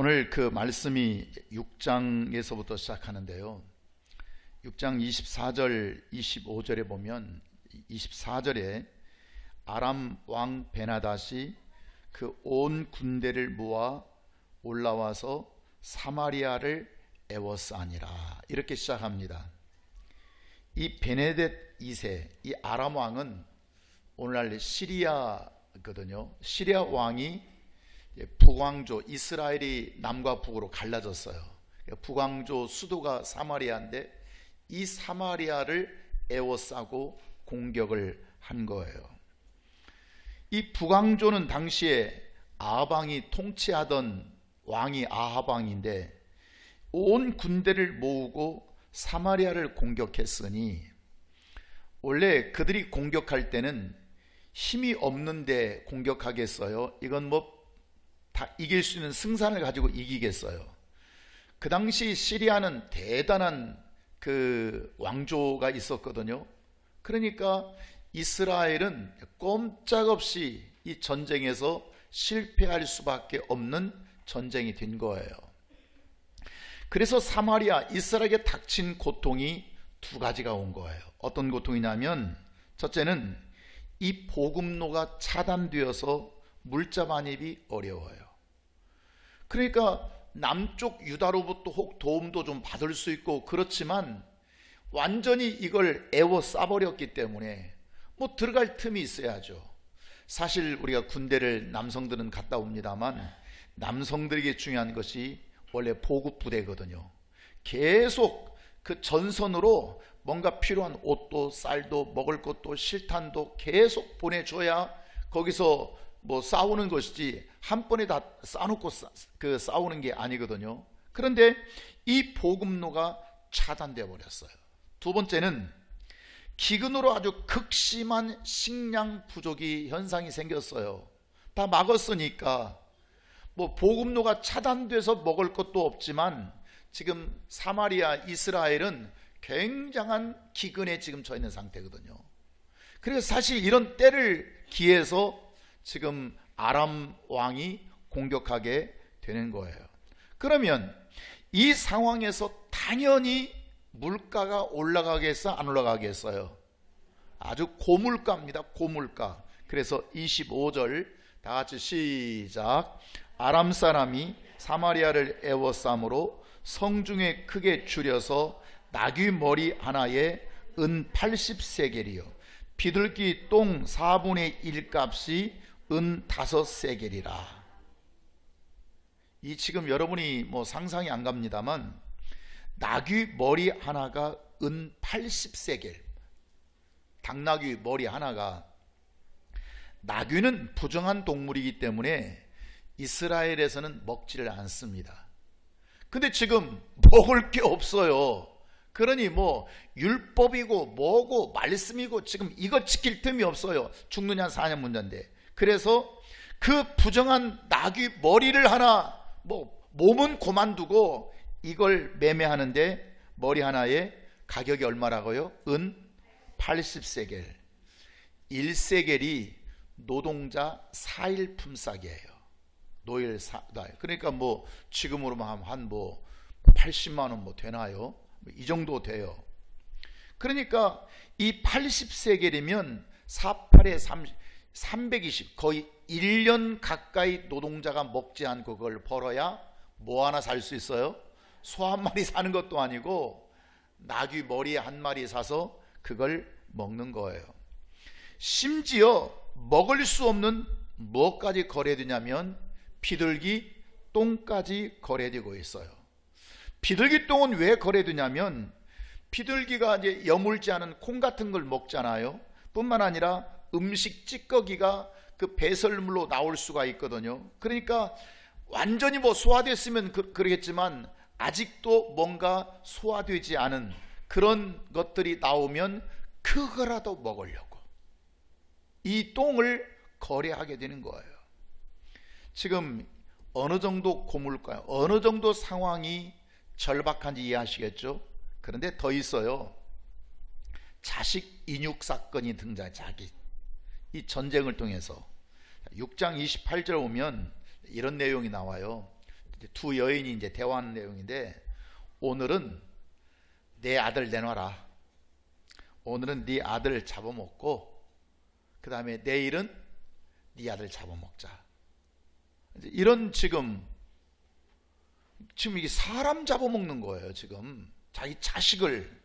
오늘 그 말씀이 6장에서부터 시작하는데요. 6장 24절 25절에 보면 24절에 아람 왕 베나닷이 그 온 군대를 모아 올라와서 사마리아를 애워싸니라, 이렇게 시작합니다. 이 베네댓 2세, 이 아람 왕은 오늘날 시리아거든요. 시리아 왕이 북왕조, 이스라엘이 남과 북으로 갈라졌어요. 북왕조 수도가 사마리아인데 이 사마리아를 애워싸고 공격을 한 거예요. 이 북왕조는 당시에 아합왕이 통치하던 왕이 아합왕인데 온 군대를 모으고 사마리아를 공격했으니, 원래 그들이 공격할 때는 힘이 없는데 공격하겠어요? 이건 다 이길 수 있는 승산을 가지고 이기겠어요? 그 당시 시리아는 대단한 그 왕조가 있었거든요. 그러니까 이스라엘은 꼼짝없이 이 전쟁에서 실패할 수밖에 없는 전쟁이 된 거예요. 그래서 사마리아, 이스라엘에게 닥친 고통이 두 가지가 온 거예요. 어떤 고통이냐면, 첫째는 이 복음로가 차단되어서 물자 반입이 어려워요. 그러니까 남쪽 유다로부터 혹 도움도 좀 받을 수 있고 그렇지만 완전히 이걸 애워싸버렸기 때문에 들어갈 틈이 있어야죠. 사실 우리가 군대를 남성들은 갔다 옵니다만 남성들에게 중요한 것이 원래 보급부대거든요. 계속 그 전선으로 뭔가 필요한 옷도 쌀도 먹을 것도 실탄도 계속 보내줘야 거기서 싸우는 것이지 한 번에 다 싸놓고 싸우는 게 아니거든요. 그런데 이 보급로가 차단되어 버렸어요. 두 번째는 기근으로 아주 극심한 식량 부족이 현상이 생겼어요. 다 막았으니까 보급로가 차단돼서 먹을 것도 없지만 지금 사마리아, 이스라엘은 굉장한 기근에 지금 처해 있는 상태거든요. 그래서 사실 이런 때를 기해서 지금 아람 왕이 공격하게 되는 거예요. 그러면 이 상황에서 당연히 물가가 올라가겠어, 안 올라가겠어요? 아주 고물가입니다. 고물가. 그래서 25절 다 같이 시작. 아람 사람이 사마리아를 애워싸므로 성중에 크게 줄여서 나귀 머리 하나에 은 80세겔이요 비둘기 똥 4분의 1 값이 은 5세겔이라. 이 지금 여러분이 상상이 안 갑니다만 나귀 머리 하나가 은 80세겔, 당나귀 머리 하나가, 나귀는 부정한 동물이기 때문에 이스라엘에서는 먹지를 않습니다. 근데 지금 먹을 게 없어요. 그러니 율법이고 뭐고 말씀이고 지금 이거 지킬 틈이 없어요. 죽느냐 사냐 문제인데. 그래서 그 부정한 나귀 머리를 하나, 몸은 고만두고 이걸 매매하는데 머리 하나에 가격이 얼마라고요? 은 80세겔. 1세겔이 노동자 4일 품삯이에요. 노일 그러니까 지금으로 한 80만 원 되나요? 이 정도 돼요. 그러니까 이 80세겔이면 48에 320, 거의 1년 가까이 노동자가 먹지 않고 그걸 벌어야 하나 살 수 있어요? 소 한 마리 사는 것도 아니고 나귀 머리 한 마리 사서 그걸 먹는 거예요. 심지어 먹을 수 없는 뭐까지 거래되냐면 비둘기 똥까지 거래되고 있어요. 비둘기 똥은 왜 거래되냐면 비둘기가 이제 여물지 않은 콩 같은 걸 먹잖아요. 뿐만 아니라 음식 찌꺼기가 그 배설물로 나올 수가 있거든요. 그러니까 완전히 소화됐으면 그러겠지만 아직도 뭔가 소화되지 않은 그런 것들이 나오면 그거라도 먹으려고 이 똥을 거래하게 되는 거예요. 지금 어느 정도 고물가요? 어느 정도 상황이 절박한지 이해하시겠죠? 그런데 더 있어요. 자식 인육 사건이 등장해. 이 전쟁을 통해서 6장 28절 오면 이런 내용이 나와요. 두 여인이 이제 대화하는 내용인데, 오늘은 내 아들 내놔라. 오늘은 네 아들 잡아먹고 그 다음에 내일은 네 아들 잡아먹자. 이런 지금 이게 사람 잡아먹는 거예요. 지금 자기 자식을.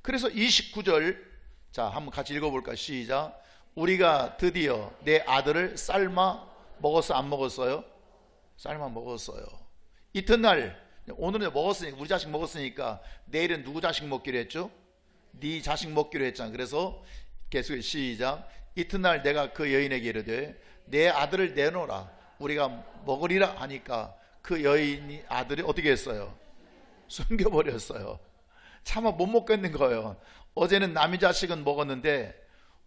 그래서 29절, 자 한번 같이 읽어볼까? 시작. 우리가 드디어 내 아들을 삶아 먹었어, 안 먹었어요? 삶아 먹었어요. 이튿날, 오늘은 먹었으니까, 우리 자식 먹었으니까 내일은 누구 자식 먹기로 했죠? 네 자식 먹기로 했잖아. 그래서 계속 시작. 이튿날 내가 그 여인에게 이르되 내 아들을 내놓으라, 우리가 먹으리라 하니까 그 여인이 아들이 어떻게 했어요? 숨겨버렸어요. 차마 못 먹겠는 거예요. 어제는 남의 자식은 먹었는데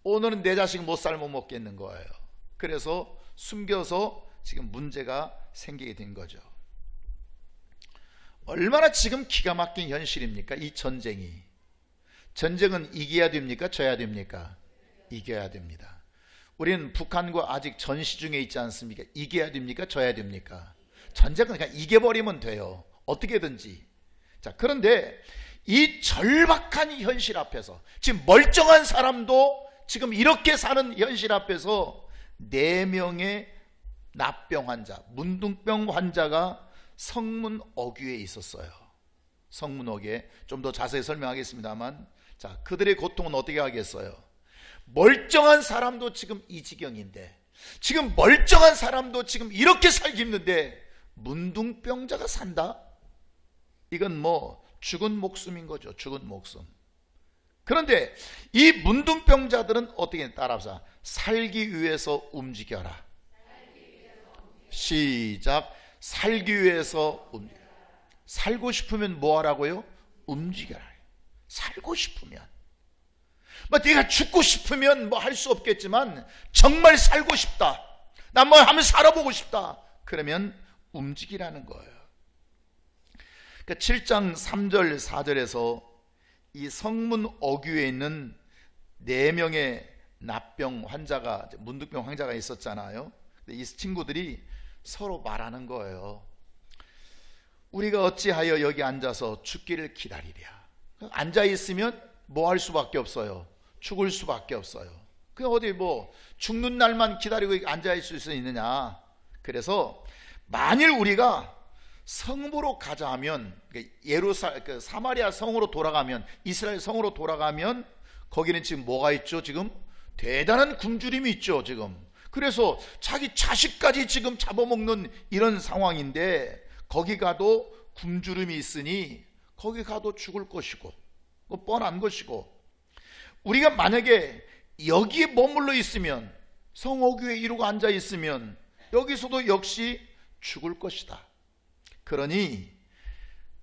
오늘은 내 자식은 못 삶아 먹겠는 거예요. 그래서 숨겨서 지금 문제가 생기게 된 거죠. 얼마나 지금 기가 막힌 현실입니까? 이 전쟁이. 전쟁은 이겨야 됩니까? 져야 됩니까? 이겨야 됩니다. 우리는 북한과 아직 전시 중에 있지 않습니까? 이겨야 됩니까? 져야 됩니까? 전쟁은 그냥 이겨버리면 돼요. 어떻게든지. 자, 그런데 이 절박한 현실 앞에서, 지금 멀쩡한 사람도 지금 이렇게 사는 현실 앞에서 4명의 납병 환자, 문둥병 환자가 성문 어귀에 있었어요. 성문 어귀에. 좀 더 자세히 설명하겠습니다만, 자, 그들의 고통은 어떻게 하겠어요? 멀쩡한 사람도 지금 이 지경인데, 지금 멀쩡한 사람도 지금 이렇게 살기 힘든데 문둥병자가 산다? 이건 뭐 죽은 목숨인 거죠. 죽은 목숨. 그런데 이 문둥병자들은 어떻게, 따라서 살기 위해서 움직여라. 시작. 살기 위해서 움직여라. 살고 싶으면 뭐 하라고요? 움직여라. 살고 싶으면, 뭐 네가 죽고 싶으면 뭐 할 수 없겠지만 정말 살고 싶다, 난 뭐 하면 살아보고 싶다, 그러면 움직이라는 거예요. 그러니까 7장 3절 4절에서 이 성문 어귀에 있는 4명의 납병 환자가, 문둥병 환자가 있었잖아요. 이 친구들이 서로 말하는 거예요. 우리가 어찌하여 여기 앉아서 죽기를 기다리랴. 앉아있으면 뭐 할 수밖에 없어요? 죽을 수밖에 없어요. 그 어디 뭐 죽는 날만 기다리고 앉아있을 수 있느냐. 그래서 만일 우리가 성부로 가자 하면, 사마리아 성으로 돌아가면, 이스라엘 성으로 돌아가면 거기는 지금 뭐가 있죠? 지금 대단한 굶주림이 있죠. 지금. 그래서 자기 자식까지 지금 잡아먹는 이런 상황인데, 거기 가도 굶주림이 있으니 거기 가도 죽을 것이고, 뻔한 것이고, 우리가 만약에 여기에 머물러 있으면, 성어귀에 이루고 앉아 있으면 여기서도 역시 죽을 것이다. 그러니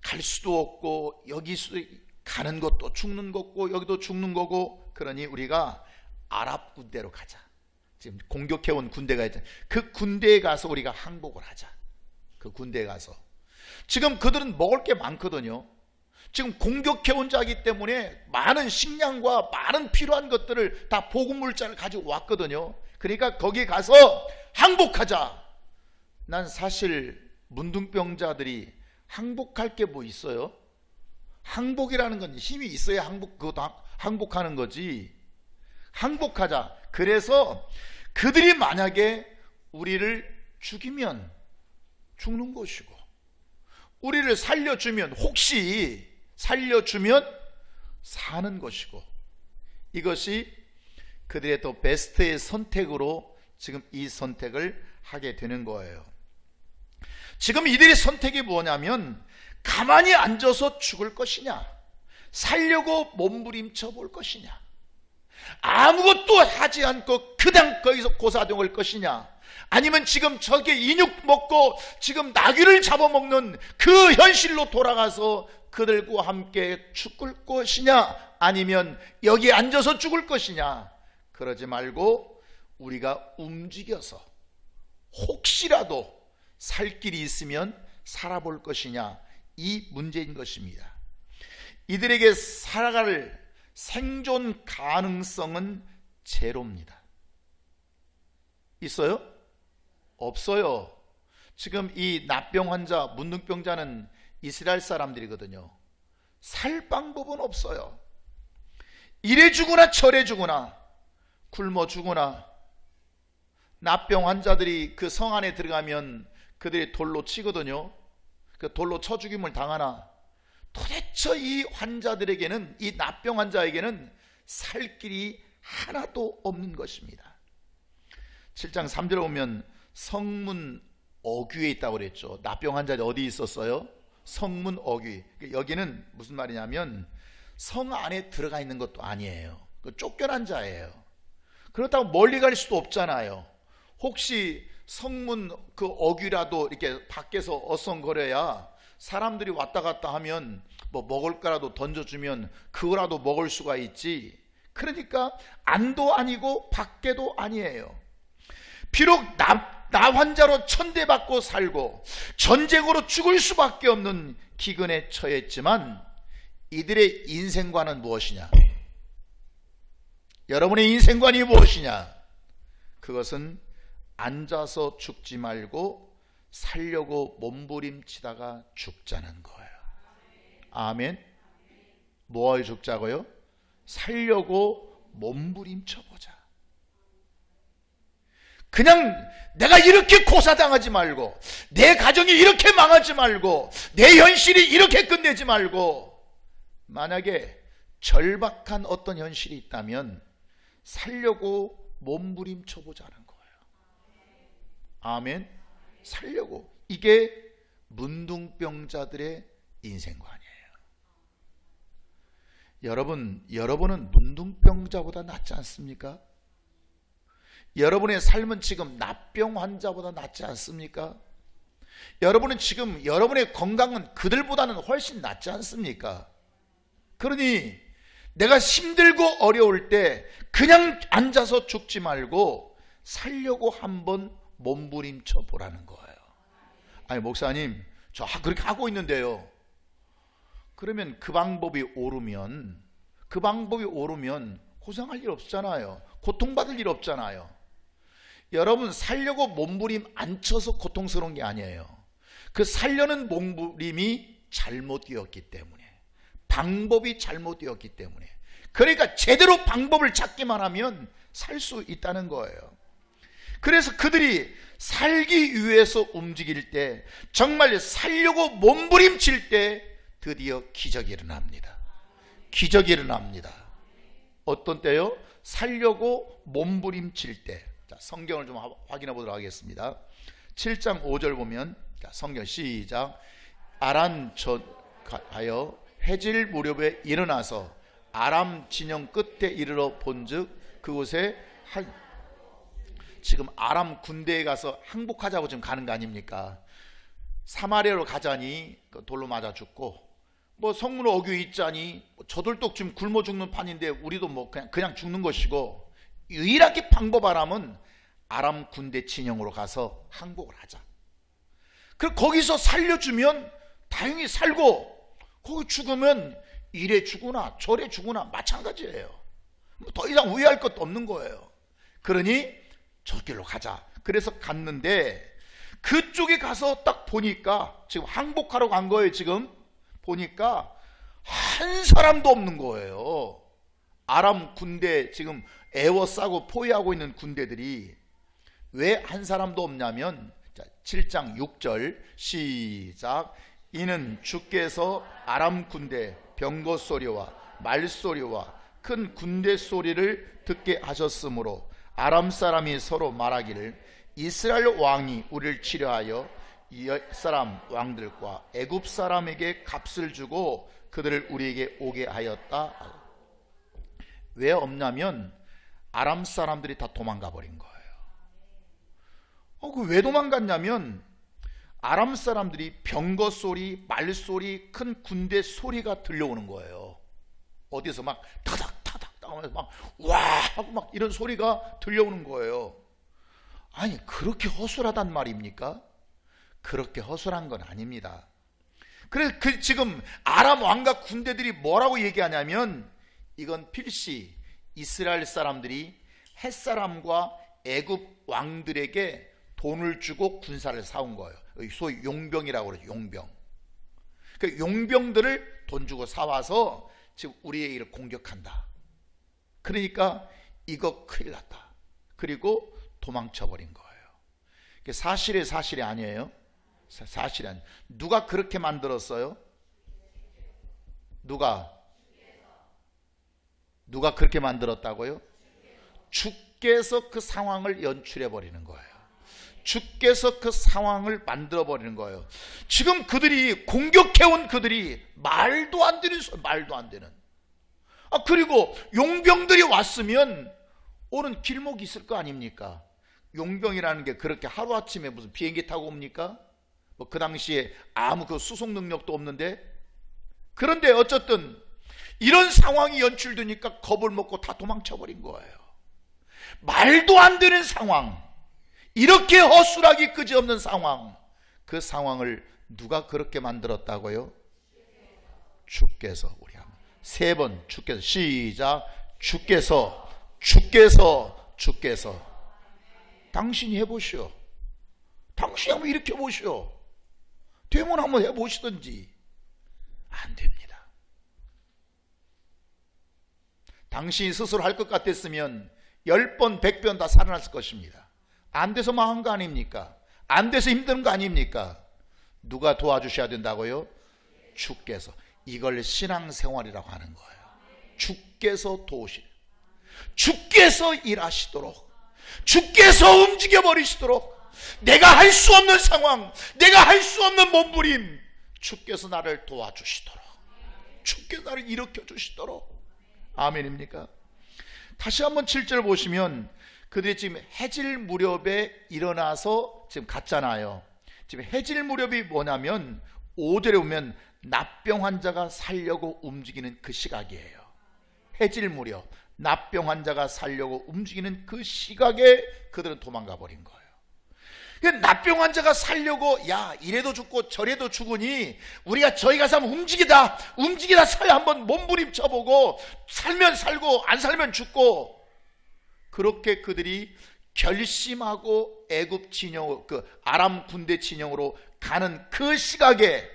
갈 수도 없고, 여기서 가는 것도 죽는 거고, 여기도 죽는 거고, 그러니 우리가 아랍 군대로 가자. 지금 공격해온 군대가 있잖아요. 그 군대에 가서 우리가 항복을 하자. 그 군대에 가서. 지금 그들은 먹을 게 많거든요. 지금 공격해온 자이기 때문에 많은 식량과 많은 필요한 것들을 다 보급물자를 가지고 왔거든요. 그러니까 거기 가서 항복하자. 난 사실 문둥병자들이 항복할 게 뭐 있어요? 항복이라는 건 힘이 있어야 그것도 항복하는 거지. 항복하자. 그래서 그들이 만약에 우리를 죽이면 죽는 것이고, 우리를 살려주면, 혹시 살려주면 사는 것이고, 이것이 그들의 더 베스트의 선택으로 지금 이 선택을 하게 되는 거예요. 지금 이들의 선택이 뭐냐면, 가만히 앉아서 죽을 것이냐, 살려고 몸부림쳐 볼 것이냐, 아무것도 하지 않고 그냥 거기서 고사동할 것이냐, 아니면 지금 저게 인육 먹고 지금 나귀를 잡아먹는 그 현실로 돌아가서 그들과 함께 죽을 것이냐, 아니면 여기 앉아서 죽을 것이냐. 그러지 말고 우리가 움직여서 혹시라도 살 길이 있으면 살아볼 것이냐, 이 문제인 것입니다. 이들에게 살아갈 생존 가능성은 제로입니다. 있어요? 없어요. 지금 이 납병 환자, 문둥병자는 이스라엘 사람들이거든요. 살 방법은 없어요. 이래 죽으나 저래 죽으나 굶어 죽으나. 납병 환자들이 그 성 안에 들어가면 그들이 돌로 치거든요. 그 돌로 쳐 죽임을 당하나. 도대체 이 환자들에게는, 이 납병 환자에게는 살 길이 하나도 없는 것입니다. 7장 3절에 보면 성문 어귀에 있다고 그랬죠. 납병 환자들이 어디 있었어요? 성문 어귀. 여기는 무슨 말이냐면 성 안에 들어가 있는 것도 아니에요. 쫓겨난 자예요. 그렇다고 멀리 갈 수도 없잖아요. 혹시 성문 그 어귀라도 이렇게 밖에서 어성거려야 사람들이 왔다 갔다 하면 뭐 먹을 거라도 던져주면 그거라도 먹을 수가 있지. 그러니까 안도 아니고 밖에도 아니에요. 비록 나 환자로 천대받고 살고 전쟁으로 죽을 수밖에 없는 기근에 처했지만 이들의 인생관은 무엇이냐? 여러분의 인생관이 무엇이냐? 그것은 앉아서 죽지 말고 살려고 몸부림치다가 죽자는 거예요. 아멘. 뭐하여 죽자고요? 살려고 몸부림쳐보자. 그냥 내가 이렇게 고사당하지 말고, 내 가정이 이렇게 망하지 말고, 내 현실이 이렇게 끝내지 말고, 만약에 절박한 어떤 현실이 있다면 살려고 몸부림쳐보자는 거예요. 아멘. 살려고. 이게 문둥병자들의 인생관이에요. 여러분은 문둥병자보다 낫지 않습니까? 여러분의 삶은 지금 납병 환자보다 낫지 않습니까? 여러분은 지금 여러분의 건강은 그들보다는 훨씬 낫지 않습니까? 그러니 내가 힘들고 어려울 때 그냥 앉아서 죽지 말고 살려고 한번 몸부림쳐 보라는 거예요. 아니 목사님, 저 그렇게 하고 있는데요. 그러면 그 방법이 옳으면 고생할 일 없잖아요. 고통받을 일 없잖아요. 여러분, 살려고 몸부림 안 쳐서 고통스러운 게 아니에요. 그 살려는 몸부림이 잘못되었기 때문에, 방법이 잘못되었기 때문에. 그러니까 제대로 방법을 찾기만 하면 살 수 있다는 거예요. 그래서 그들이 살기 위해서 움직일 때, 정말 살려고 몸부림칠 때 드디어 기적이 일어납니다. 기적이 일어납니다. 어떤 때요? 살려고 몸부림칠 때. 자, 성경을 좀 확인해 보도록 하겠습니다. 7장 5절 보면, 자, 성경 시작. 아람 가여 해질 무렵에 일어나서 아람 진영 끝에 이르러 본즉 그곳에 지금 아람 군대에 가서 항복하자고 지금 가는 거 아닙니까? 사마리아로 가자니 돌로 맞아 죽고, 뭐 성문 어귀 있자니 저들도 지금 굶어 죽는 판인데 우리도 뭐 그냥 죽는 것이고, 유일하게 방법 하나는 아람 군대 진영으로 가서 항복을 하자. 그리고 거기서 살려주면 다행히 살고, 거기 죽으면 이래 죽으나 저래 죽으나 마찬가지예요. 더 이상 후회할 것도 없는 거예요. 그러니 저 길로 가자. 그래서 갔는데 그쪽에 가서 딱 보니까, 지금 항복하러 간 거예요. 지금 보니까 한 사람도 없는 거예요. 아람 군대 지금 애워싸고 포위하고 있는 군대들이. 왜 한 사람도 없냐면, 자, 7장 6절 시작. 이는 주께서 아람 군대 병거 소리와 말소리와 큰 군대 소리를 듣게 하셨으므로 아람 사람이 서로 말하기를 이스라엘 왕이 우리를 치려하여 옛 사람 왕들과 애굽 사람에게 값을 주고 그들을 우리에게 오게 하였다. 왜 없냐면 아람 사람들이 다 도망가 버린 거예요. 그 왜 도망갔냐면 아람 사람들이 병거 소리, 말 소리, 큰 군대 소리가 들려오는 거예요. 어디서 막 타닥타닥 하면서 막 와 하고 막 이런 소리가 들려오는 거예요. 아니, 그렇게 허술하단 말입니까? 그렇게 허술한 건 아닙니다. 그래서 지금 아람 왕과 군대들이 뭐라고 얘기하냐면, 이건 필시 이스라엘 사람들이 햇사람과 애굽 왕들에게 돈을 주고 군사를 사온 거예요. 소위 용병이라고 그러죠. 용병. 그 용병들을 돈 주고 사와서 지금 우리의 일을 공격한다. 그러니까 이거 큰일 났다. 그리고 도망쳐 버린 거예요. 사실이 아니에요. 사실이 아니에요. 누가 그렇게 만들었어요? 누가 그렇게 만들었다고요? 주께서 그 상황을 연출해 버리는 거예요. 주께서 그 상황을 만들어 버리는 거예요. 지금 그들이 공격해온 그들이 말도 안 되는 말도 안 되는. 그리고 용병들이 왔으면 오는 길목이 있을 거 아닙니까? 용병이라는 게 그렇게 하루아침에 무슨 비행기 타고 옵니까? 뭐 그 당시에 아무 그 수송 능력도 없는데. 그런데 어쨌든 이런 상황이 연출되니까 겁을 먹고 다 도망쳐 버린 거예요. 말도 안 되는 상황, 이렇게 허술하기 그지없는 상황, 그 상황을 누가 그렇게 만들었다고요? 주께서. 우리 한번 3번 주께서. 시작. 주께서. 당신이 해보시오. 당신이 한번 이렇게 해보시오. 되면 한번 해보시든지. 안 됩니다. 당신이 스스로 할 것 같았으면 10번 100번 다 살아났을 것입니다. 안 돼서 망한 거 아닙니까? 안 돼서 힘든 거 아닙니까? 누가 도와주셔야 된다고요? 주께서. 이걸 신앙생활이라고 하는 거예요. 주께서 도우시, 주께서 일하시도록, 주께서 움직여 버리시도록, 내가 할 수 없는 상황, 내가 할 수 없는 몸부림, 주께서 나를 도와주시도록, 주께서 나를 일으켜 주시도록. 아멘입니까? 다시 한번 7절 보시면 그들이 지금 해질 무렵에 일어나서 지금 갔잖아요. 지금 해질 무렵이 뭐냐면 5절에 보면 납병 환자가 살려고 움직이는 그 시각이에요. 해질 무렵 납병 환자가 살려고 움직이는 그 시각에 그들은 도망가 버린 거예요. 납병 환자가 살려고, 야 이래도 죽고 저래도 죽으니 우리가 저기 가서 한번 움직이다 서야 한번 몸부림쳐보고, 살면 살고 안 살면 죽고, 그렇게 그들이 결심하고 애굽 진영, 그 아람 군대 진영으로 가는 그 시각에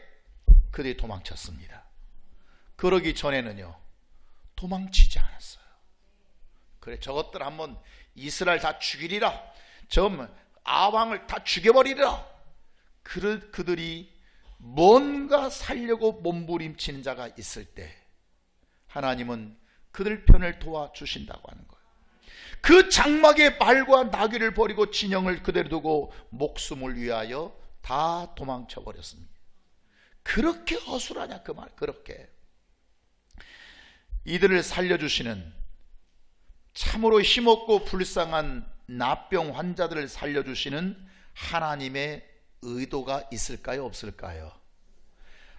그들이 도망쳤습니다. 그러기 전에는요 도망치지 않았어요. 그래, 저것들 한번 이스라엘 다 죽이리라, 저 아왕을 다 죽여버리리라. 그들이 뭔가 살려고 몸부림치는 자가 있을 때 하나님은 그들 편을 도와주신다고 하는 거예요. 그 장막의 말과 나귀를 버리고 진영을 그대로 두고 목숨을 위하여 다 도망쳐 버렸습니다. 그렇게 허술하냐 그 말. 그렇게 이들을 살려주시는, 참으로 힘없고 불쌍한 납병 환자들을 살려주시는 하나님의 의도가 있을까요, 없을까요?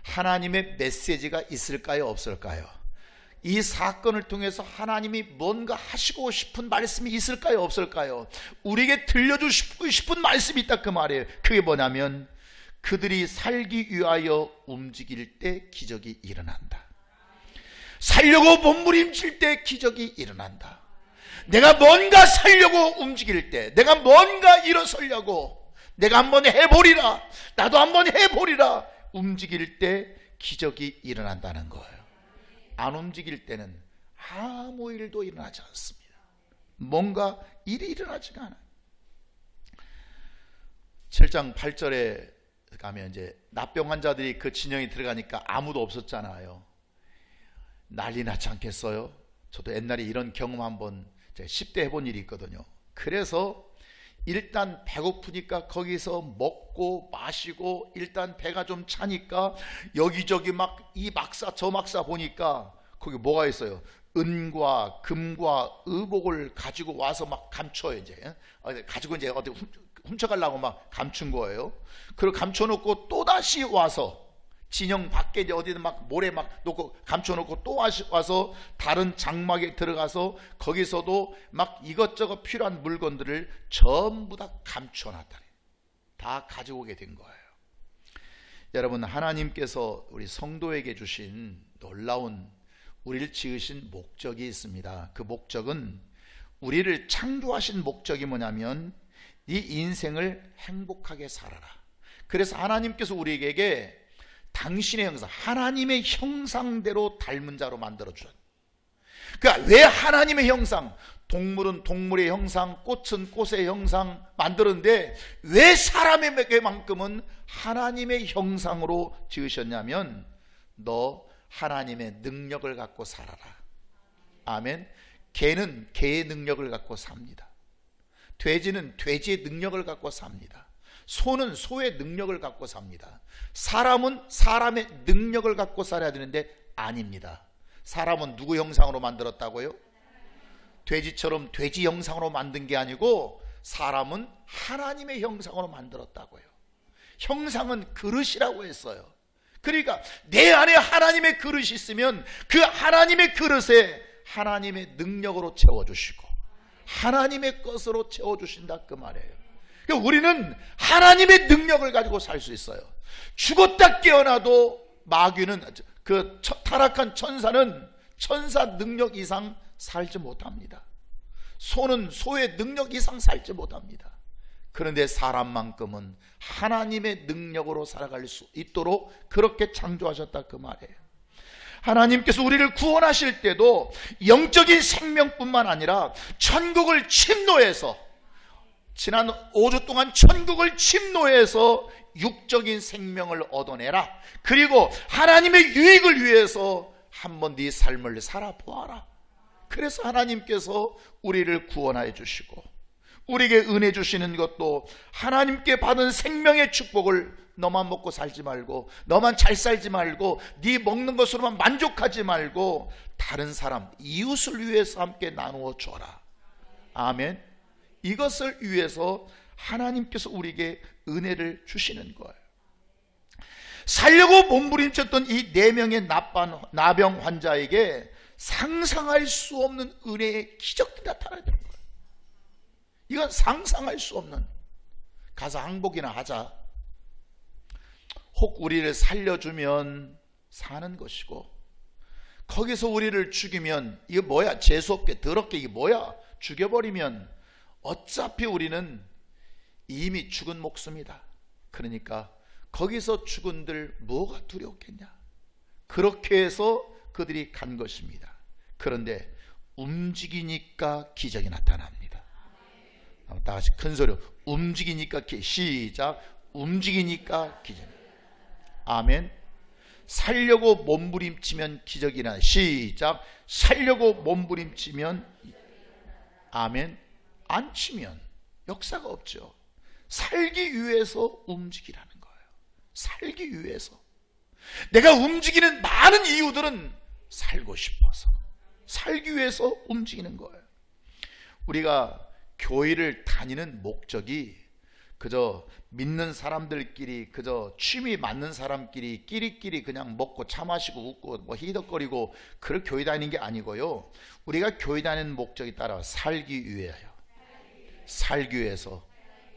하나님의 메시지가 있을까요, 없을까요? 이 사건을 통해서 하나님이 뭔가 하시고 싶은 말씀이 있을까요, 없을까요? 우리에게 들려주고 싶은 말씀이 있다 그 말이에요. 그게 뭐냐면 그들이 살기 위하여 움직일 때 기적이 일어난다. 살려고 몸부림칠 때 기적이 일어난다. 내가 뭔가 살려고 움직일 때, 내가 뭔가 일어서려고, 내가 한번 해보리라, 나도 한번 해보리라 움직일 때 기적이 일어난다는 거예요. 안 움직일 때는 아무 일도 일어나지 않습니다. 뭔가 일이 일어나지가 않아요. 7장 8절에 가면 이제 납병 환자들이 그 진영에 들어가니까 아무도 없었잖아요. 난리 나지 않겠어요? 저도 옛날에 이런 경험 한번 10대 해본 일이 있거든요. 그래서 일단 배고프니까 거기서 먹고 마시고, 일단 배가 좀 차니까 여기저기 막 이 막사 저 막사 보니까 거기 뭐가 있어요? 은과 금과 의복을 가지고 와서 막 감춰요. 이제 가지고 이제 어디 훔쳐가려고 막 감춘 거예요. 그리고 감춰놓고 또 다시 와서 진영 밖에 이제 어디든 막 모래 막 놓고 감춰놓고 또 와서 다른 장막에 들어가서 거기서도 막 이것저것 필요한 물건들을 전부 다 감춰놨다. 다 가지고 오게 된 거예요. 여러분, 하나님께서 우리 성도에게 주신 놀라운, 우리를 지으신 목적이 있습니다. 그 목적은, 우리를 창조하신 목적이 뭐냐면 네 인생을 행복하게 살아라. 그래서 하나님께서 우리에게 당신의 형상, 하나님의 형상대로 닮은 자로 만들어 주셨다. 그러니까 왜 하나님의 형상, 동물은 동물의 형상, 꽃은 꽃의 형상 만들었는데 왜 사람에게만큼은 하나님의 형상으로 지으셨냐면 너 하나님의 능력을 갖고 살아라. 아멘. 개는 개의 능력을 갖고 삽니다. 돼지는 돼지의 능력을 갖고 삽니다. 소는 소의 능력을 갖고 삽니다. 사람은 사람의 능력을 갖고 살아야 되는데 아닙니다. 사람은 누구 형상으로 만들었다고요? 돼지처럼 돼지 형상으로 만든 게 아니고 사람은 하나님의 형상으로 만들었다고요. 형상은 그릇이라고 했어요. 그러니까 내 안에 하나님의 그릇이 있으면 그 하나님의 그릇에 하나님의 능력으로 채워주시고 하나님의 것으로 채워주신다 그 말이에요. 그러니까 우리는 하나님의 능력을 가지고 살 수 있어요. 죽었다 깨어나도 마귀는, 그 타락한 천사는 천사 능력 이상 살지 못합니다. 소는 소의 능력 이상 살지 못합니다. 그런데 사람만큼은 하나님의 능력으로 살아갈 수 있도록 그렇게 창조하셨다 그 말이에요. 하나님께서 우리를 구원하실 때도 영적인 생명뿐만 아니라 천국을 침노해서, 지난 5주 동안 천국을 침노해서 육적인 생명을 얻어내라. 그리고 하나님의 유익을 위해서 한번 네 삶을 살아보아라. 그래서 하나님께서 우리를 구원하여 주시고 우리에게 은혜 주시는 것도 하나님께 받은 생명의 축복을 너만 먹고 살지 말고, 너만 잘 살지 말고, 네 먹는 것으로만 만족하지 말고 다른 사람, 이웃을 위해서 함께 나누어 줘라. 아멘. 이것을 위해서 하나님께서 우리에게 은혜를 주시는 거예요. 살려고 몸부림쳤던 이 4명의 나병 환자에게 상상할 수 없는 은혜의 기적들이 나타나는 거예요. 이건 상상할 수 없는. 가서 항복이나 하자. 혹 우리를 살려주면 사는 것이고, 거기서 우리를 죽이면 이거 뭐야, 재수없게 더럽게 이게 뭐야, 죽여버리면 어차피 우리는 이미 죽은 목숨이다. 그러니까 거기서 죽은들 뭐가 두려웠겠냐. 그렇게 해서 그들이 간 것입니다. 그런데 움직이니까 기적이 나타납니다. 다 같이 큰 소리로 움직이니까 시작. 움직이니까 기적. 아멘. 살려고 몸부림치면 기적이 나. 시작. 살려고 몸부림치면. 아멘. 안 치면 역사가 없죠. 살기 위해서 움직이라는 거예요. 살기 위해서. 내가 움직이는 많은 이유들은 살고 싶어서, 살기 위해서 움직이는 거예요. 우리가 교회를 다니는 목적이 그저 믿는 사람들끼리, 그저 취미 맞는 사람끼리 끼리끼리 그냥 먹고 차 마시고 웃고 뭐 히덕거리고 그럴 교회 다니는 게 아니고요. 우리가 교회 다니는 목적이 따라 살기 위해요. 살기 위해서.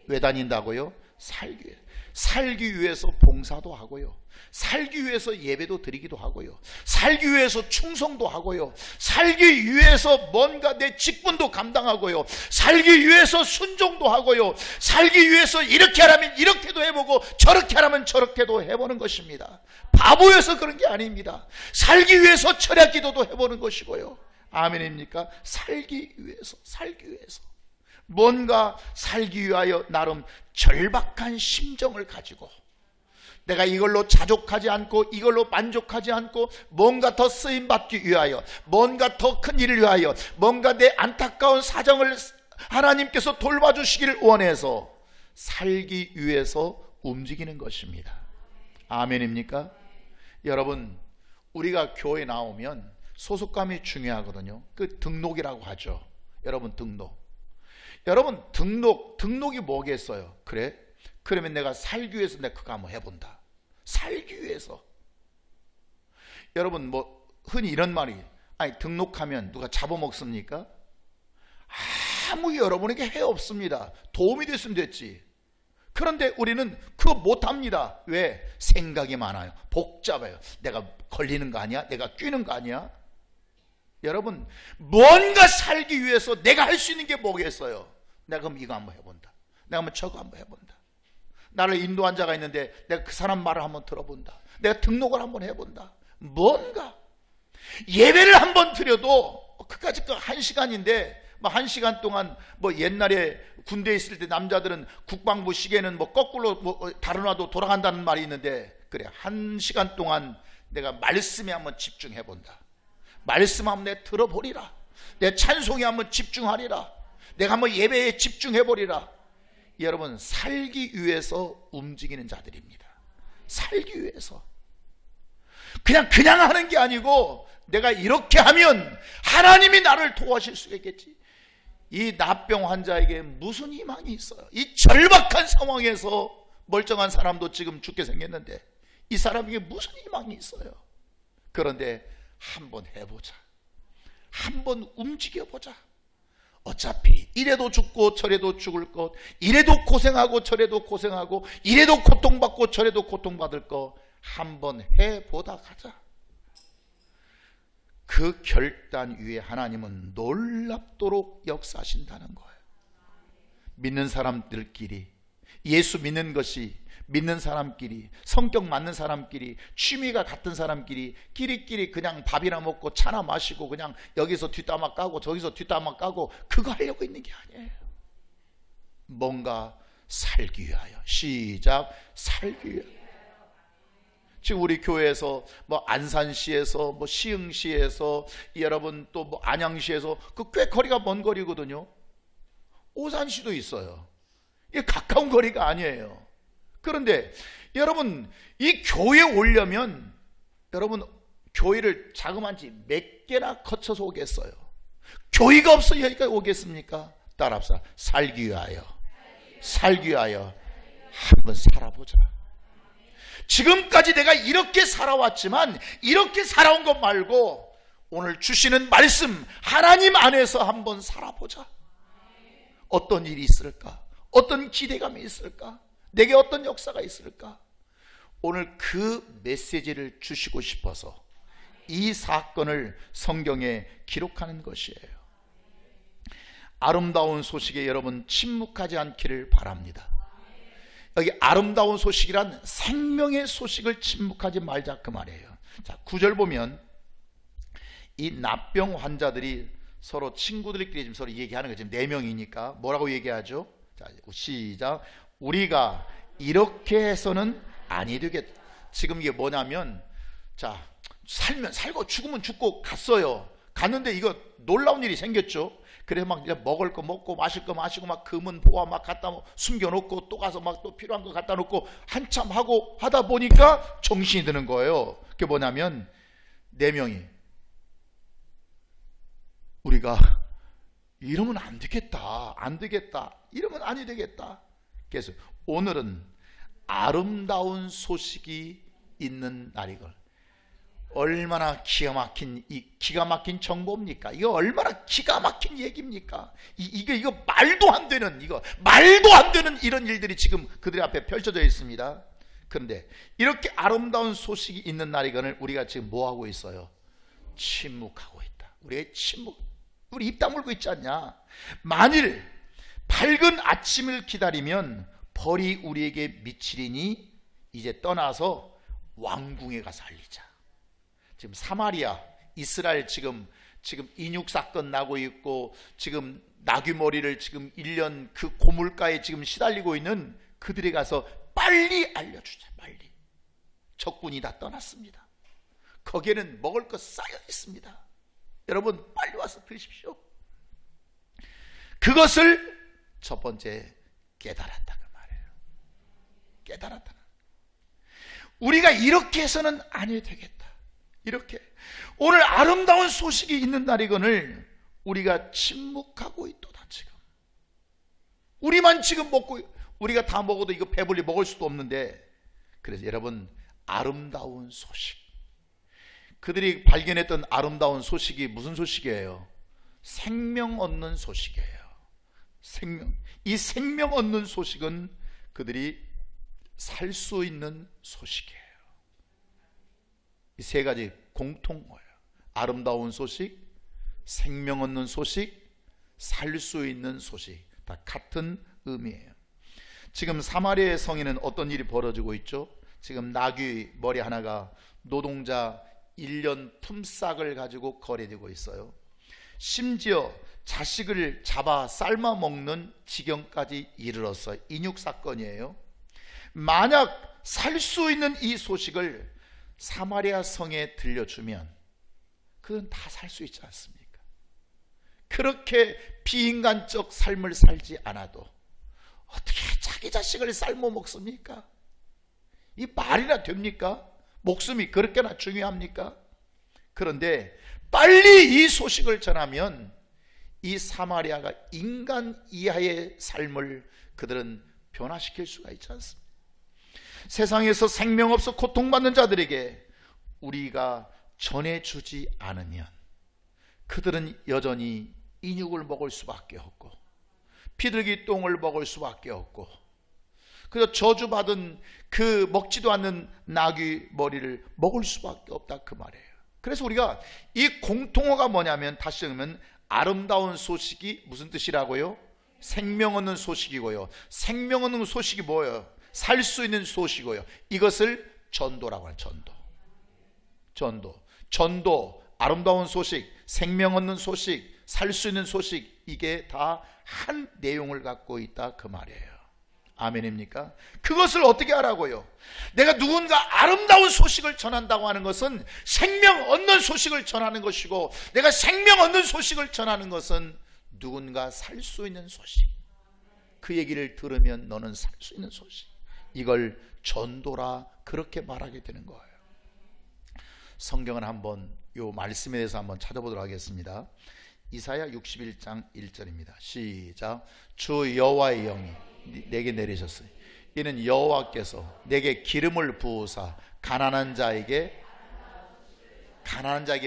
왜 다닌다고요? 살기 위해. 살기 위해서 봉사도 하고요. 살기 위해서 예배도 드리기도 하고요. 살기 위해서 충성도 하고요. 살기 위해서 뭔가 내 직분도 감당하고요. 살기 위해서 순종도 하고요. 살기 위해서 이렇게 하라면 이렇게도 해보고 저렇게 하라면 저렇게도 해보는 것입니다. 바보여서 그런 게 아닙니다. 살기 위해서 철야 기도도 해보는 것이고요. 아멘입니까? 살기 위해서, 살기 위해서. 뭔가 살기 위하여 나름 절박한 심정을 가지고, 내가 이걸로 자족하지 않고 이걸로 만족하지 않고 뭔가 더 쓰임받기 위하여, 뭔가 더 큰 일을 위하여, 뭔가 내 안타까운 사정을 하나님께서 돌봐주시기를 원해서 살기 위해서 움직이는 것입니다. 아멘입니까? 여러분, 우리가 교회 나오면 소속감이 중요하거든요. 그 등록이라고 하죠. 여러분, 여러분 등록이 뭐겠어요? 그래? 그러면 내가 살기 위해서 내가 그거 한번 해본다. 살기 위해서. 여러분 뭐 흔히 이런 말이, 아니 등록하면 누가 잡아먹습니까? 아무 여러분에게 해 없습니다. 도움이 됐으면 됐지. 그런데 우리는 그거 못합니다. 왜? 생각이 많아요. 복잡해요. 내가 걸리는 거 아니야? 내가 끼는 거 아니야? 여러분, 뭔가 살기 위해서 내가 할 수 있는 게 뭐겠어요? 내가 그럼 이거 한번 해본다. 내가 한번 저거 한번 해본다. 나를 인도한 자가 있는데 내가 그 사람 말을 한번 들어본다. 내가 등록을 한번 해본다. 뭔가 예배를 한번 드려도 그까짓 거 1시간인데 뭐 1시간 동안 뭐 옛날에 군대에 있을 때 남자들은 국방부 시계는 뭐 거꾸로 뭐 다루나도 돌아간다는 말이 있는데, 그래 1시간 동안 내가 말씀에 한번 집중해 본다. 말씀 한번 내 들어보리라. 내 찬송에 한번 집중하리라. 내가 한번 예배에 집중해 보리라. 여러분, 살기 위해서 움직이는 자들입니다. 살기 위해서. 그냥 하는 게 아니고 내가 이렇게 하면 하나님이 나를 도와줄 수 있겠지. 이 납병 환자에게 무슨 희망이 있어요? 이 절박한 상황에서 멀쩡한 사람도 지금 죽게 생겼는데 이 사람에게 무슨 희망이 있어요? 그런데 한번 해보자. 한번 움직여보자. 어차피 이래도 죽고 저래도 죽을 것, 이래도 고생하고 저래도 고생하고, 이래도 고통받고 저래도 고통받을 거 한번 해보다 가자. 그 결단 위에 하나님은 놀랍도록 역사하신다는 거예요. 믿는 사람들끼리, 예수 믿는 것이 믿는 사람끼리, 성격 맞는 사람끼리, 취미가 같은 사람끼리 끼리끼리 그냥 밥이나 먹고 차나 마시고 그냥 여기서 뒷담화 까고 저기서 뒷담화 까고 그거 하려고 있는 게 아니에요. 뭔가 살기 위하여. 시작. 살기 위하여. 지금 우리 교회에서 뭐 안산시에서 뭐 시흥시에서 여러분 또 뭐 안양시에서 그 꽤 거리가 먼 거리거든요. 오산시도 있어요. 이게 가까운 거리가 아니에요. 그런데 여러분, 이 교회에 오려면 여러분 교회를 자그만치 몇 개나 거쳐서 오겠어요? 교회가 없어 여기까지 오겠습니까? 따라합시다. 살기 위하여. 살기 위하여 한번 살아보자. 지금까지 내가 이렇게 살아왔지만 이렇게 살아온 것 말고 오늘 주시는 말씀 하나님 안에서 한번 살아보자. 어떤 일이 있을까? 어떤 기대감이 있을까? 내게 어떤 역사가 있을까? 오늘 그 메시지를 주시고 싶어서 이 사건을 성경에 기록하는 것이에요. 아름다운 소식에 여러분 침묵하지 않기를 바랍니다. 여기 아름다운 소식이란 생명의 소식을 침묵하지 말자 그 말이에요. 자, 9절 보면 이 납병 환자들이 서로 친구들끼리 지금 서로 얘기하는 거예요. 지금 4명이니까 뭐라고 얘기하죠? 자, 시작. 우리가 이렇게 해서는 아니 되겠다. 지금 이게 뭐냐면, 자, 살면 살고 죽으면 죽고 갔어요. 갔는데 이거 놀라운 일이 생겼죠. 그래서 막 이제 먹을 거 먹고 마실 거 마시고 막 금은 보화 막 갖다 숨겨놓고 또 가서 막 또 필요한 거 갖다 놓고 한참 하고 하다 보니까 정신이 드는 거예요. 그게 뭐냐면 4명이 우리가 이러면 안 되겠다, 안 되겠다, 이러면 아니 되겠다. 그래서 오늘은 아름다운 소식이 있는 날이걸. 얼마나 기가 막힌 정보입니까? 이거 얼마나 기가 막힌 얘기입니까? 이거 말도 안 되는, 말도 안 되는 이런 일들이 지금 그들 앞에 펼쳐져 있습니다. 그런데 이렇게 아름다운 소식이 있는 날이건을 우리가 지금 뭐 하고 있어요? 침묵하고 있다. 우리 입 다물고 있지 않냐? 만일 밝은 아침을 기다리면 벌이 우리에게 미치리니 이제 떠나서 왕궁에 가서 살리자. 지금 사마리아, 이스라엘 지금 인육 사건 나고 있고 지금 나귀머리를 지금 1년 그 고물가에 지금 시달리고 있는 그들에 가서 빨리 알려주자. 빨리. 적군이 다 떠났습니다. 거기에는 먹을 것 쌓여 있습니다. 여러분 빨리 와서 드십시오. 그것을 첫 번째 깨달았다 그 말이에요. 깨달았다. 우리가 이렇게 해서는 아니 되겠다. 이렇게 오늘 아름다운 소식이 있는 날이거늘 우리가 침묵하고 있도다. 지금 우리만 지금 먹고, 우리가 다 먹어도 이거 배불리 먹을 수도 없는데, 그래서 여러분 아름다운 소식, 그들이 발견했던 아름다운 소식이 무슨 소식이에요? 생명 얻는 소식이에요. 이 생명 얻는 소식은 그들이 살 수 있는 소식이에요. 이 세 가지 공통어예요. 아름다운 소식, 생명 얻는 소식, 살 수 있는 소식, 다 같은 의미예요. 지금 사마리아의 성에는 어떤 일이 벌어지고 있죠? 지금 나귀 머리 하나가 노동자 1년 품삯을 가지고 거래되고 있어요. 심지어 자식을 잡아 삶아 먹는 지경까지 이르렀어요. 인육 사건이에요. 만약 살 수 있는 이 소식을 사마리아 성에 들려주면 그건 다 살 수 있지 않습니까? 그렇게 비인간적 삶을 살지 않아도 어떻게 자기 자식을 삶아 먹습니까? 이 말이나 됩니까? 목숨이 그렇게나 중요합니까? 그런데 빨리 이 소식을 전하면 이 사마리아가 인간 이하의 삶을 그들은 변화시킬 수가 있지 않습니까? 세상에서 생명 없어 고통받는 자들에게 우리가 전해주지 않으면 그들은 여전히 인육을 먹을 수밖에 없고 비둘기 똥을 먹을 수밖에 없고 그래서 저주받은 그 먹지도 않는 나귀 머리를 먹을 수밖에 없다 그 말이에요. 그래서 우리가 이 공통어가 뭐냐면 다시 읽으면 아름다운 소식이 무슨 뜻이라고요? 생명 얻는 소식이고요. 생명 얻는 소식이 뭐예요? 살 수 있는 소식이고요. 이것을 전도라고 하는 전도, 아름다운 소식, 생명 얻는 소식, 살 수 있는 소식, 이게 다 한 내용을 갖고 있다 그 말이에요. 아멘입니까? 그것을 어떻게 하라고요? 내가 누군가 아름다운 소식을 전한다고 하는 것은 생명 얻는 소식을 전하는 것이고, 내가 생명 얻는 소식을 전하는 것은 누군가 살 수 있는 소식, 그 얘기를 들으면 너는 살 수 있는 소식, 이걸 전도라 그렇게 말하게 되는 거예요. 성경은 한번 이 말씀에 대해서 한번 찾아보도록 하겠습니다. 이사야 61장 1절입니다. 시작. 주 여호와의 영이 내게 내리셨어요. 이는 여호와께서 내게 기름을 부으사 가난한 자에게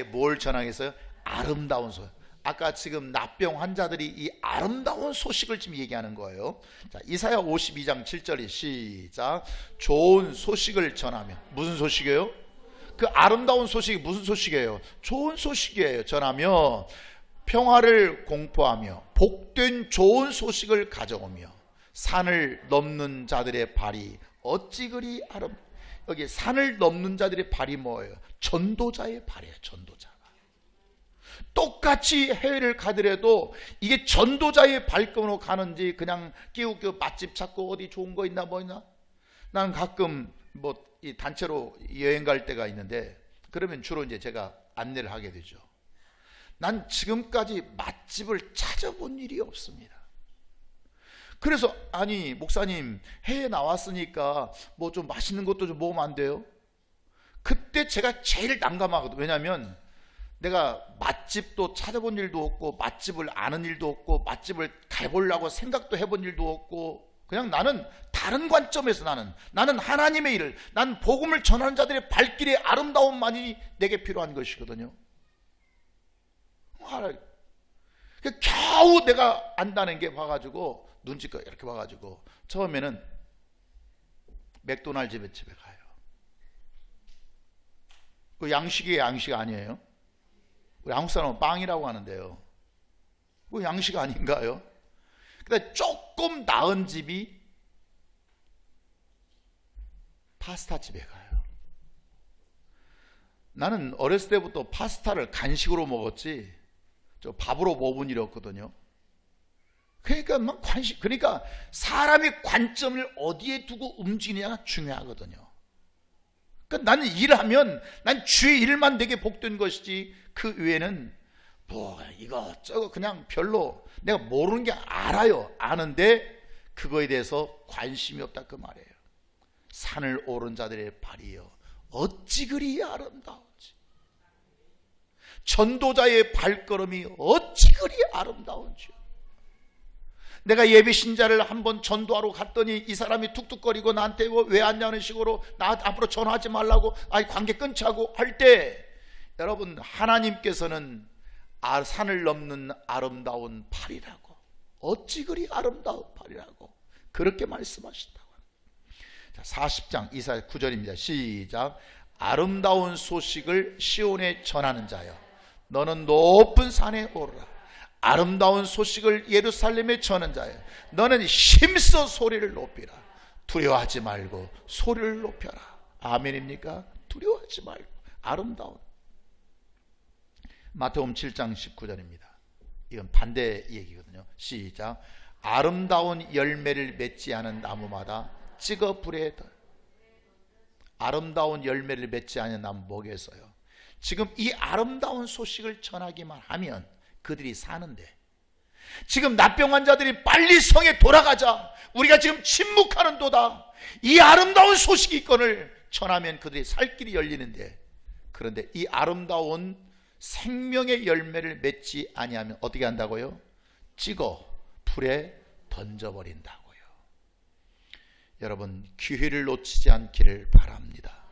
뭘 전하겠어요? 아름다운 소식. 아까 지금 납병 환자들이 이 아름다운 소식을 지금 얘기하는 거예요. 자, 이사야 52장 7절이 시작. 좋은 소식을 전하며. 무슨 소식이에요? 그 아름다운 소식이 무슨 소식이에요? 좋은 소식이에요. 전하며 평화를 공포하며 복된 좋은 소식을 가져오며 산을 넘는 자들의 발이 어찌 그리 여기 산을 넘는 자들의 발이 뭐예요? 전도자의 발이에요. 전도자가 똑같이 해외를 가더라도 이게 전도자의 발걸음으로 가는지 그냥 끼우고 맛집 찾고 어디 좋은 거 있나 뭐 있나. 난 가끔 뭐 이 단체로 여행 갈 때가 있는데 그러면 주로 이제 제가 안내를 하게 되죠. 난 지금까지 맛집을 찾아본 일이 없습니다. 그래서 아니 목사님 해외 나왔으니까 뭐 좀 맛있는 것도 좀 먹으면 안 돼요? 그때 제가 제일 난감하거든요. 왜냐하면 내가 맛집도 찾아본 일도 없고 맛집을 아는 일도 없고 맛집을 가보려고 생각도 해본 일도 없고 그냥 나는 다른 관점에서 나는 하나님의 일을, 난 복음을 전하는 자들의 발길의 아름다움만이 내게 필요한 것이거든요. 겨우 내가 안다는 게 봐가지고 눈치껏 이렇게 봐가지고 처음에는 맥도날드 집에 가요. 그 양식이 양식 아니에요? 우리 한국 사람은 빵이라고 하는데요. 그 양식 아닌가요? 근데 조금 나은 집이 파스타 집에 가요. 나는 어렸을 때부터 파스타를 간식으로 먹었지 저 밥으로 먹은 일이 없거든요. 그러니까 막 그러니까 사람의 관점을 어디에 두고 움직이느냐가 중요하거든요. 그러니까 나는 일하면 난 주의 일만 되게 복된 것이지 그 외에는 뭐 이거 저거 그냥 별로 내가 모르는 게 알아요. 아는데 그거에 대해서 관심이 없다 그 말이에요. 산을 오른 자들의 발이요 어찌 그리 아름다운지, 전도자의 발걸음이 어찌 그리 아름다운지. 내가 예비 신자를 한번 전도하러 갔더니 이 사람이 툭툭거리고 나한테 왜 왔냐는 식으로 나 앞으로 전화하지 말라고 관계 끊자고 할 때, 여러분 하나님께서는 산을 넘는 아름다운 팔이라고, 어찌 그리 아름다운 팔이라고 그렇게 말씀하신다고. 자, 40장 이사야 9절입니다. 시작. 아름다운 소식을 시온에 전하는 자여, 너는 높은 산에 오르라. 아름다운 소식을 예루살렘에 전한 자여, 너는 힘써 소리를 높이라. 두려워하지 말고 소리를 높여라. 아멘입니까? 두려워하지 말고. 아름다운. 마태복음 7장 19절입니다. 이건 반대 얘기거든요. 시작. 아름다운 열매를 맺지 않은 나무마다 찍어 불에 던져. 아름다운 열매를 맺지 않은 나무 뭐겠어요? 지금 이 아름다운 소식을 전하기만 하면 그들이 사는데, 지금 납병 환자들이 빨리 성에 돌아가자, 우리가 지금 침묵하는 도다, 이 아름다운 소식이 있건을 전하면 그들이 살 길이 열리는데, 그런데 이 아름다운 생명의 열매를 맺지 아니하면 어떻게 한다고요? 찍어 불에 던져버린다고요. 여러분, 기회를 놓치지 않기를 바랍니다.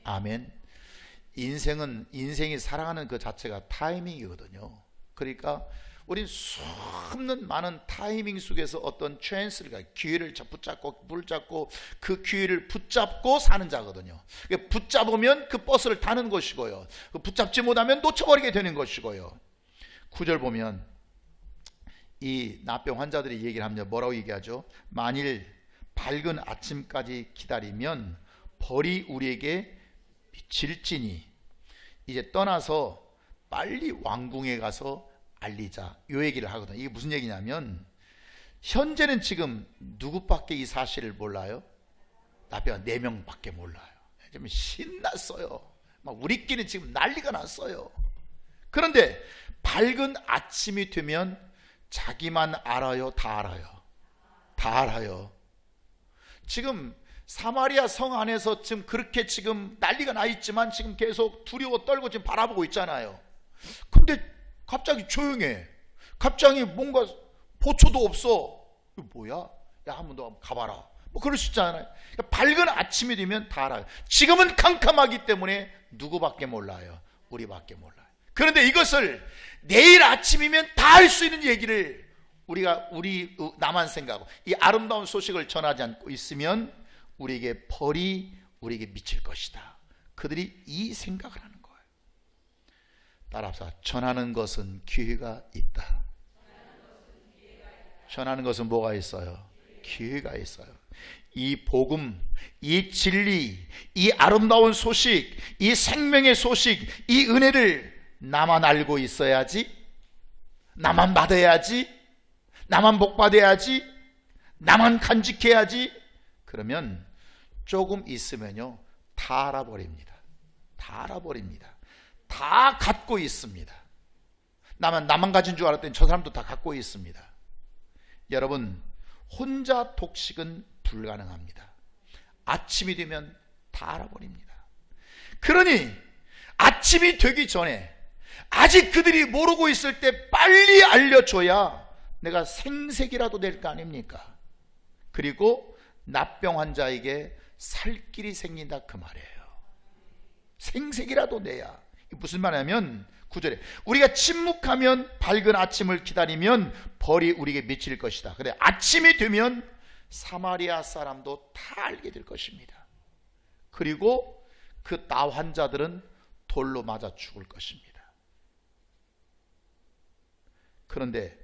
아멘. 인생이 살아가는 그 자체가 타이밍이거든요. 그러니까 우린 수없는 많은 타이밍 속에서 어떤 찬스를, 기회를 붙잡고 그 기회를 붙잡고 사는 자거든요. 붙잡으면 그 버스를 타는 것이고요, 붙잡지 못하면 놓쳐버리게 되는 것이고요. 9절 보면 이 납병 환자들이 얘기를 합니다. 뭐라고 얘기하죠? 만일 밝은 아침까지 기다리면 벌이 우리에게 미칠지니, 이제 떠나서 빨리 왕궁에 가서 알리자, 이 얘기를 하거든요. 이게 무슨 얘기냐면, 현재는 지금 누구밖에 이 사실을 몰라요? 납병 4명밖에 몰라요. 지금 신났어요. 막 우리끼리 지금 난리가 났어요. 그런데 밝은 아침이 되면 자기만 알아요? 다 알아요? 다 알아요. 지금 사마리아 성 안에서 지금 그렇게 지금 난리가 나 있지만 지금 계속 두려워 떨고 지금 바라보고 있잖아요. 근데 갑자기 조용해. 갑자기 뭔가 보초도 없어. 이거 뭐야? 야, 한번 더 가봐라. 뭐 그럴 수 있잖아요. 그러니까 밝은 아침이 되면 다 알아요. 지금은 캄캄하기 때문에 누구밖에 몰라요? 우리밖에 몰라요. 그런데 이것을 내일 아침이면 다 할 수 있는 얘기를 우리 나만 생각하고 이 아름다운 소식을 전하지 않고 있으면 우리에게 벌이 우리에게 미칠 것이다. 그들이 이 생각을 하는 거예요. 따라서 전하는 것은 기회가 있다. 전하는 것은 뭐가 있어요? 기회가 있어요. 이 복음, 이 진리, 이 아름다운 소식, 이 생명의 소식, 이 은혜를 나만 알고 있어야지, 나만 받아야지, 나만 복받아야지, 나만 간직해야지. 그러면 조금 있으면요 다 알아버립니다. 다 알아버립니다. 다 갖고 있습니다. 나만 가진 줄 알았더니 저 사람도 다 갖고 있습니다. 여러분, 혼자 독식은 불가능합니다. 아침이 되면 다 알아버립니다. 그러니 아침이 되기 전에, 아직 그들이 모르고 있을 때 빨리 알려줘야 내가 생색이라도 낼 거 아닙니까? 그리고 납병 환자에게 살 길이 생긴다, 그 말이에요. 생색이라도 내야. 무슨 말이냐면 9절에 우리가 침묵하면 밝은 아침을 기다리면 벌이 우리에게 미칠 것이다. 그래, 아침이 되면 사마리아 사람도 다 알게 될 것입니다. 그리고 그 나 환자들은 돌로 맞아 죽을 것입니다. 그런데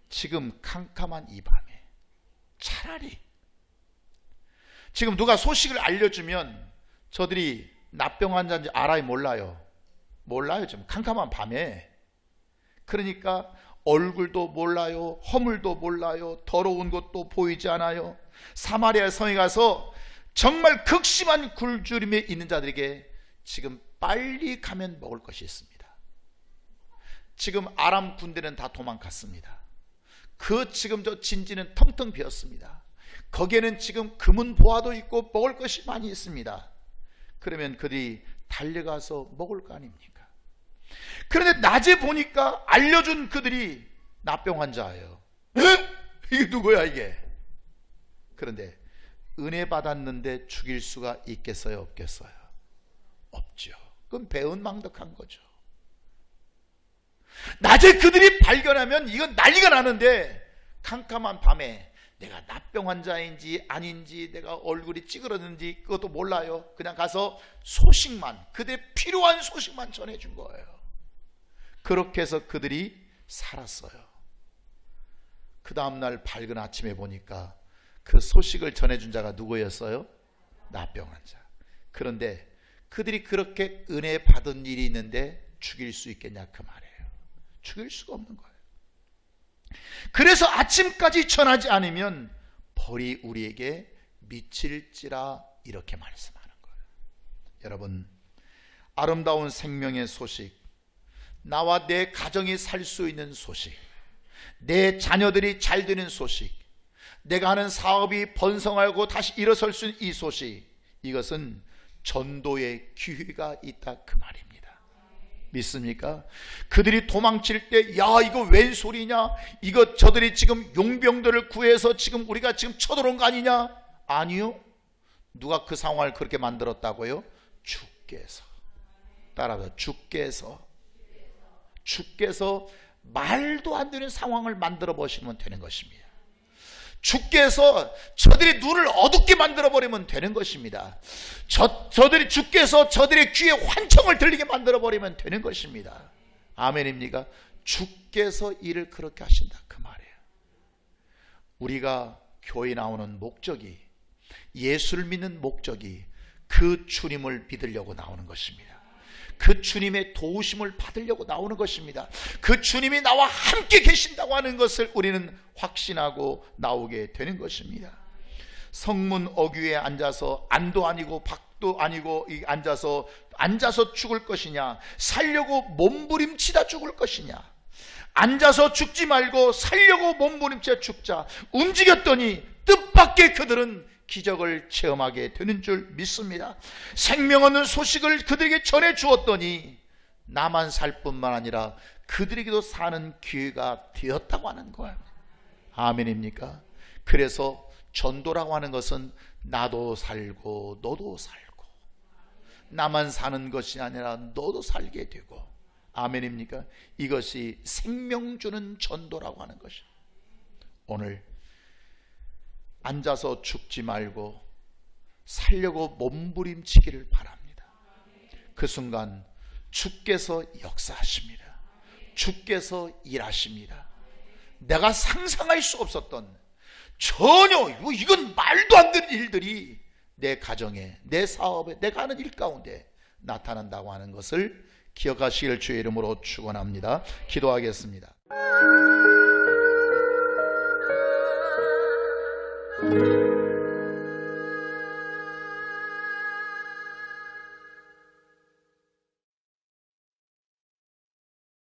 지금 캄캄한 이 밤에 차라리 지금 누가 소식을 알려주면 저들이 납병 환자인지 알아요? 몰라요? 몰라요. 지금 캄캄한 밤에. 그러니까 얼굴도 몰라요, 허물도 몰라요, 더러운 것도 보이지 않아요. 사마리아 성에 가서 정말 극심한 굶주림에 있는 자들에게 지금 빨리 가면 먹을 것이 있습니다. 지금 아람 군대는 다 도망갔습니다. 그 지금 저 진지는 텅텅 비었습니다. 거기에는 지금 금은 보화도 있고 먹을 것이 많이 있습니다. 그러면 그들이 달려가서 먹을 거 아닙니까? 그런데 낮에 보니까 알려준 그들이 납병 환자예요. 이게 누구야 이게? 그런데 은혜 받았는데 죽일 수가 있겠어요, 없겠어요? 없죠. 그건 배은망덕한 거죠. 낮에 그들이 발견하면 이건 난리가 나는데, 캄캄한 밤에 내가 납병 환자인지 아닌지, 내가 얼굴이 찌그러졌는지 그것도 몰라요. 그냥 가서 소식만, 그들의 필요한 소식만 전해준 거예요. 그렇게 해서 그들이 살았어요. 그 다음날 밝은 아침에 보니까 그 소식을 전해준 자가 누구였어요? 나병 환자. 그런데 그들이 그렇게 은혜 받은 일이 있는데 죽일 수 있겠냐 그 말이에요. 죽일 수가 없는 거예요. 그래서 아침까지 전하지 않으면 벌이 우리에게 미칠지라 이렇게 말씀하는 거예요. 여러분, 아름다운 생명의 소식, 나와 내 가정이 살 수 있는 소식, 내 자녀들이 잘 되는 소식, 내가 하는 사업이 번성하고 다시 일어설 수 있는 이 소식, 이것은 전도의 기회가 있다 그 말입니다. 믿습니까? 그들이 도망칠 때, 야 이거 웬 소리냐, 이거 저들이 지금 용병들을 구해서 지금 우리가 지금 쳐들어온 거 아니냐? 아니요. 누가 그 상황을 그렇게 만들었다고요? 주께서. 따라서 주께서 말도 안 되는 상황을 만들어 보시면 되는 것입니다. 주께서 저들의 눈을 어둡게 만들어 버리면 되는 것입니다. 주께서 저들의 귀에 환청을 들리게 만들어 버리면 되는 것입니다. 아멘입니까? 주께서 일을 그렇게 하신다 그 말이에요. 우리가 교회 나오는 목적이, 예수를 믿는 목적이 그 주님을 믿으려고 나오는 것입니다. 그 주님의 도우심을 받으려고 나오는 것입니다. 그 주님이 나와 함께 계신다고 하는 것을 우리는 확신하고 나오게 되는 것입니다. 성문 어귀에 앉아서 안도 아니고 박도 아니고 앉아서 죽을 것이냐, 살려고 몸부림치다 죽을 것이냐. 앉아서 죽지 말고 살려고 몸부림쳐 죽자. 움직였더니 뜻밖의 그들은 기적을 체험하게 되는 줄 믿습니다. 생명 없는 소식을 그들에게 전해 주었더니 나만 살 뿐만 아니라 그들에게도 사는 기회가 되었다고 하는 거예요. 아멘입니까? 그래서 전도라고 하는 것은 나도 살고 너도 살고, 나만 사는 것이 아니라 너도 살게 되고, 아멘입니까? 이것이 생명 주는 전도라고 하는 것이에요. 오늘 앉아서 죽지 말고 살려고 몸부림치기를 바랍니다. 그 순간 주께서 역사하십니다. 주께서 일하십니다. 내가 상상할 수 없었던, 전혀 이건 말도 안 되는 일들이 내 가정에, 내 사업에, 내가 하는 일 가운데 나타난다고 하는 것을 기억하시길 주의 이름으로 축원합니다. 기도하겠습니다. thank you.